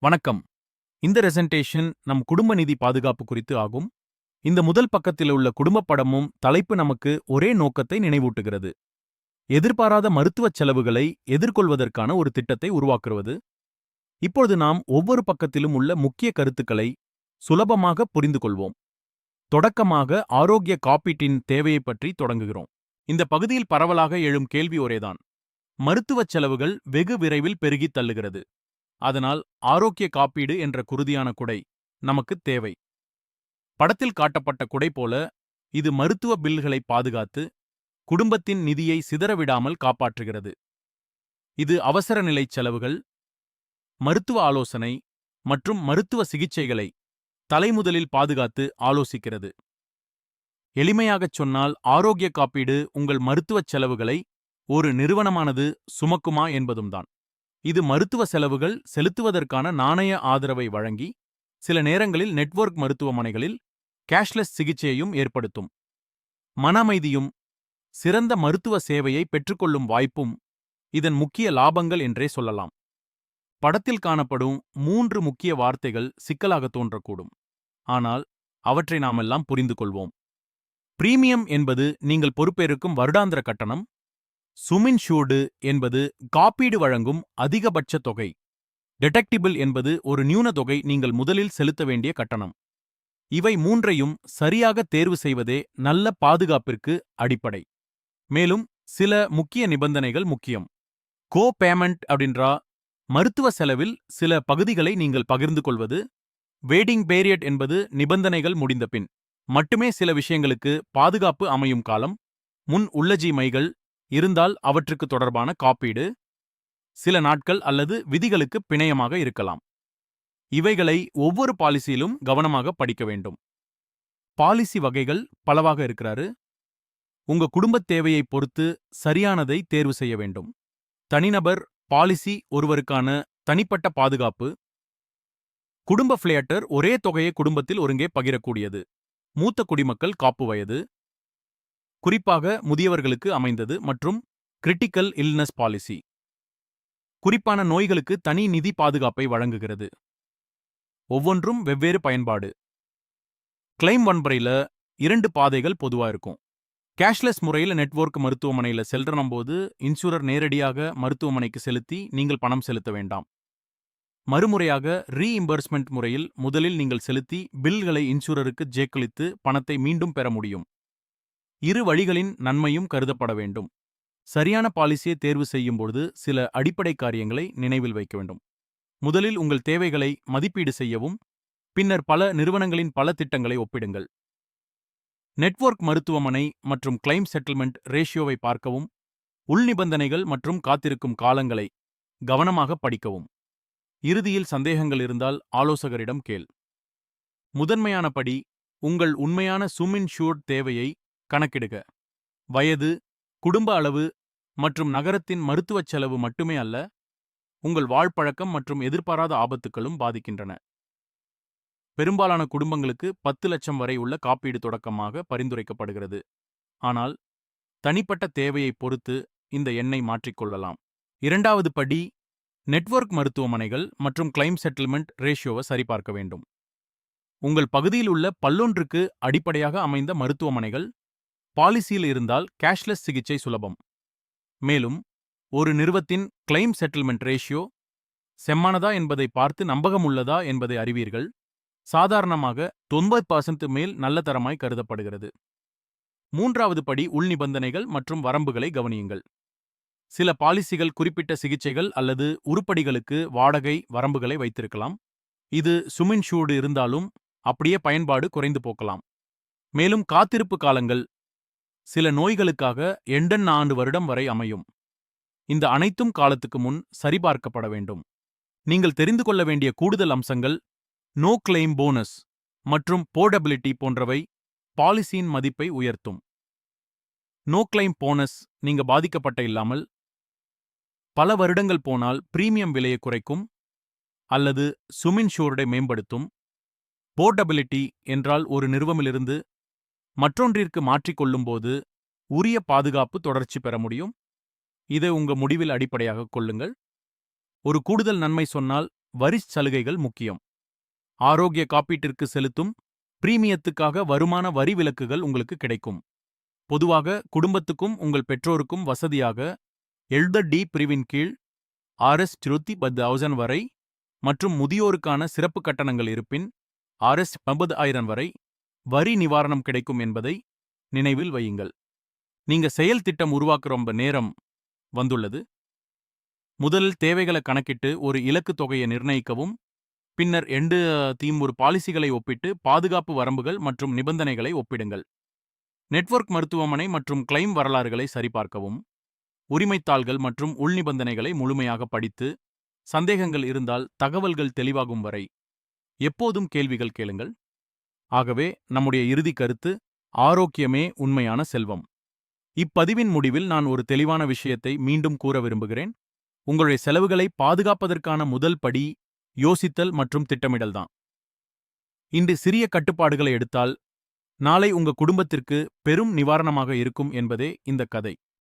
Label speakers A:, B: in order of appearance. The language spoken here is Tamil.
A: வணக்கம். இந்த ரெசன்டேஷன் நம் குடும்ப நிதி பாதுகாப்பு குறித்து ஆகும். இந்த முதல் பக்கத்தில் உள்ள குடும்பப் படமும் தலைப்பு நமக்கு ஒரே நோக்கத்தை நினைவூட்டுகிறது. எதிர்பாராத மருத்துவச் செலவுகளை எதிர்கொள்வதற்கான ஒரு திட்டத்தை உருவாக்குவது. இப்பொழுது நாம் ஒவ்வொரு பக்கத்திலும் உள்ள முக்கிய கருத்துக்களை சுலபமாக புரிந்து கொள்வோம். தொடக்கமாக ஆரோக்கிய காப்பீட்டின் தேவையைப் பற்றி தொடங்குகிறோம். இந்த பகுதியில் பரவலாக எழும் கேள்வி ஒரேதான். மருத்துவச் செலவுகள் வெகு விரைவில் பெருகித் தள்ளுகிறது. அதனால் ஆரோக்கிய காப்பீடு என்ற குருதியான குடை நமக்குத் தேவை. படத்தில் காட்டப்பட்ட குடை போல இது மருத்துவ பில்களை பாதுகாத்து குடும்பத்தின் நிதியை சிதறவிடாமல் காப்பாற்றுகிறது. இது அவசர நிலை செலவுகள், மருத்துவ ஆலோசனை மற்றும் மருத்துவ சிகிச்சைகளை தலைமுதலில் பாதுகாத்து ஆலோசிக்கிறது. எளிமையாகச் சொன்னால், ஆரோக்கிய காப்பீடு உங்கள் மருத்துவச் செலவுகளை ஒரு நிறுவனமானது சுமக்குமா என்பதும்தான். இது மருத்துவ செலவுகள் செலுத்துவதற்கான நாணய ஆதரவை வழங்கி, சில நேரங்களில் நெட்வொர்க் மருத்துவமனைகளில் கேஷ்லெஸ் சிகிச்சையையும் ஏற்படுத்தும். மன அமைதியும் சிறந்த மருத்துவ சேவையை பெற்றுக்கொள்ளும் வாய்ப்பும் இதன் முக்கிய லாபங்கள் என்றே சொல்லலாம். படத்தில் காணப்படும் 3 முக்கிய வார்த்தைகள் சிக்கலாக தோன்றக்கூடும். ஆனால் அவற்றை நாமெல்லாம் புரிந்து கொள்வோம். பிரீமியம் என்பது நீங்கள் பொறுப்பேற்கும் வருடாந்திர கட்டணம். சுமின்ஷூர்டு என்பது காப்பீடு வழங்கும் அதிகபட்ச தொகை. டெடக்டிபிள் என்பது ஒரு நியூன தொகை நீங்கள் முதலில் செலுத்த வேண்டிய கட்டணம். இவை மூன்றையும் சரியாக தேர்வு செய்வதே நல்ல பாதுகாப்பிற்கு அடிப்படை. மேலும் சில முக்கிய நிபந்தனைகள் முக்கியம். கோ பேமெண்ட் அப்படின்றா மருத்துவ செலவில் சில பகுதிகளை நீங்கள் பகிர்ந்து கொள்வது. வெயிட்டிங் பீரியட் என்பது நிபந்தனைகள் முடிந்த பின் மட்டுமே சில விஷயங்களுக்கு பாதுகாப்பு அமையும் காலம். முன் உள்ளஜி மைகள் இருந்தால் அவற்றுக்கு தொடர்பான காப்பீடு சில நாட்கள் அல்லது விதிகளுக்கு பிணையமாக இருக்கலாம். இவைகளை ஒவ்வொரு பாலிசியிலும் கவனமாக படிக்க வேண்டும். பாலிசி வகைகள் பலவாக இருக்கிறாரு. உங்க குடும்பத் தேவையை பொறுத்து சரியானதை தேர்வு செய்ய வேண்டும். தனிநபர் பாலிசி ஒருவருக்கான தனிப்பட்ட பாதுகாப்பு. குடும்ப ஃபிளேட்டர் ஒரே தொகையை குடும்பத்தில் ஒருங்கே பகிரக்கூடியது. மூத்த குடிமக்கள் காப்பு வயது, குறிப்பாக முதியவர்களுக்கு அமைந்தது. மற்றும் கிரிட்டிக்கல் இல்னஸ் பாலிசி குறிப்பான நோய்களுக்கு தனி நிதி பாதுகாப்பை வழங்குகிறது. ஒவ்வொன்றும் வெவ்வேறு பயன்பாடு. கிளைம் வன்பரையில் 2 பாதைகள் பொதுவா இருக்கும். கேஷ்லெஸ் முறையில் நெட்வொர்க் மருத்துவமனையில் செல்றனம்போது இன்சூரர் நேரடியாக மருத்துவமனைக்கு செலுத்தி நீங்கள் பணம் செலுத்த வேண்டாம். மறுமுறையாக ரீஇம்பர்ஸ்மெண்ட் முறையில் முதலில் நீங்கள் செலுத்தி பில்களை இன்சூரருக்கு ஜேக்களித்து பணத்தை மீண்டும் பெற முடியும். இரு வழிகளின் நன்மையும் கருதப்பட வேண்டும். சரியான பாலிசியை தேர்வு செய்யும்போது சில அடிப்படை காரியங்களை நினைவில் வைக்க வேண்டும். முதலில் உங்கள் தேவைகளை மதிப்பீடு செய்யவும், பின்னர் பல நிறுவனங்களின் பல திட்டங்களை ஒப்பிடுங்கள். நெட்வொர்க் மருத்துவமனை மற்றும் கிளைம் செட்டில்மெண்ட் ரேஷியோவை பார்க்கவும், உள்நிபந்தனைகள் மற்றும் காத்திருக்கும் காலங்களை கவனமாக படிக்கவும். இறுதியில் சந்தேகங்கள் இருந்தால் ஆலோசகரிடம் கேள். முதன்மையான படி, உங்கள் உண்மையான சுமின்ஷூர்ட் தேவையை கணக்கிடுக. வயது, குடும்ப அளவு மற்றும் நகரத்தின் மருத்துவச் செலவு மட்டுமே அல்ல, உங்கள் வாழ்பழக்கம் மற்றும் எதிர்பாராத ஆபத்துகளும் பாதிக்கின்றன. பெரும்பாலான குடும்பங்களுக்கு 10 லட்சம் வரை உள்ள காப்பீடு தொடக்கமாக பரிந்துரைக்கப்படுகிறது. ஆனால் தனிப்பட்ட தேவையைப் பொறுத்து இந்த எண்ணை மாற்றிக்கொள்ளலாம். இரண்டாவது படி, நெட்வொர்க் மருத்துவமனைகள் மற்றும் கிளைம் செட்டில்மெண்ட் ரேஷியோவை சரிபார்க்க வேண்டும். உங்கள் பகுதியில் உள்ள பல்லொன்றுக்கு அடிப்படையாக அமைந்த மருத்துவமனைகள் பாலிசியில் இருந்தால் கேஷ்லெஸ் சிகிச்சை சுலபம். மேலும் ஒரு நிறுவத்தின் கிளைம் செட்டில்மெண்ட் ரேஷியோ செம்மானதா என்பதை பார்த்து நம்பகம் உள்ளதா என்பதை அறிவீர்கள். சாதாரணமாக 90% மேல் நல்ல தரமாய் கருதப்படுகிறது. மூன்றாவது படி, உள்நிபந்தனைகள் மற்றும் வரம்புகளை கவனியுங்கள். சில பாலிசிகள் குறிப்பிட்ட சிகிச்சைகள் அல்லது உருப்படிகளுக்கு வாடகை வரம்புகளை வைத்திருக்கலாம். இது சுமின்ஷூர்டு இருந்தாலும் அப்படியே பயன்பாடு குறைந்து போக்கலாம். மேலும் காத்திருப்பு காலங்கள் சில நோய்களுக்காக 84 வருடம் வரை அமையும். இந்த அனைத்தும் காலத்துக்கு முன் சரிபார்க்கப்பட வேண்டும். நீங்கள் தெரிந்து கொள்ள வேண்டிய கூடுதல் அம்சங்கள் நோ கிளைம் போனஸ் மற்றும் போர்டபிலிட்டி போன்றவை பாலிசியின் மதிப்பை உயர்த்தும். நோ கிளைம் போனஸ் நீங்க பாதிக்கப்பட்ட இல்லாமல் பல வருடங்கள் போனால் பிரீமியம் விலையை குறைக்கும் அல்லது சுமின்ஷூர்டை மேம்படுத்தும். போர்டபிலிட்டி என்றால் ஒரு நிறுவனமிலிருந்து மற்றொன்றிற்கு மாற்றிக்கொள்ளும்போது உரிய பாதுகாப்பு தொடர்ச்சி பெற முடியும். இதை உங்க முடிவில் அடிப்படையாக கொள்ளுங்கள். ஒரு கூடுதல் நன்மை சொன்னால், வரிச் சலுகைகள் முக்கியம். ஆரோக்கிய காப்பீட்டிற்கு செலுத்தும் பிரீமியத்துக்காக வருமான வரி விலக்குகள் உங்களுக்கு கிடைக்கும். பொதுவாக குடும்பத்துக்கும் உங்கள் பெற்றோருக்கும் வசதியாக எல்டர் டி பிரிவின் கீழ் Rs 25,000 வரை மற்றும் முதியோருக்கான சிறப்பு கட்டணங்கள் இருப்பின் Rs 50,000 வரை வரி நிவாரணம் கிடைக்கும் என்பதை நினைவில் வையுங்கள். நீங்க செயல் திட்டம் உருவாக்குற நேரம் வந்துள்ளது. முதலில் தேவைகளை கணக்கிட்டு ஒரு இலக்கு தொகையை நிர்ணயிக்கவும், பின்னர் ஒரு பாலிசிகளை ஒப்பிட்டு பாதுகாப்பு வரம்புகள் மற்றும் நிபந்தனைகளை ஒப்பிடுங்கள். நெட்வொர்க் மருத்துவமனை மற்றும் கிளைம் வரலாறுகளை சரிபார்க்கவும். உரிமைத்தாள்கள் மற்றும் உள்நிபந்தனைகளை முழுமையாக படித்து, சந்தேகங்கள் இருந்தால் தகவல்கள் தெளிவாகும் வரை எப்போதும் கேள்விகள் கேளுங்கள். ஆகவே நம்முடைய இறுதி கருத்து, ஆரோக்கியமே உண்மையான செல்வம். இப்பதிவின் முடிவில் நான் ஒரு தெளிவான விஷயத்தை மீண்டும் கூற விரும்புகிறேன். உங்களுடைய செலவுகளை பாதுகாப்பதற்கான முதல் படி யோசித்தல் மற்றும் திட்டமிடல்தான். இன்று சிறிய கட்டுப்பாடுகளை எடுத்தால் நாளை உங்க குடும்பத்திற்கு பெரும் நிவாரணமாக இருக்கும் என்பதே இந்த கதை.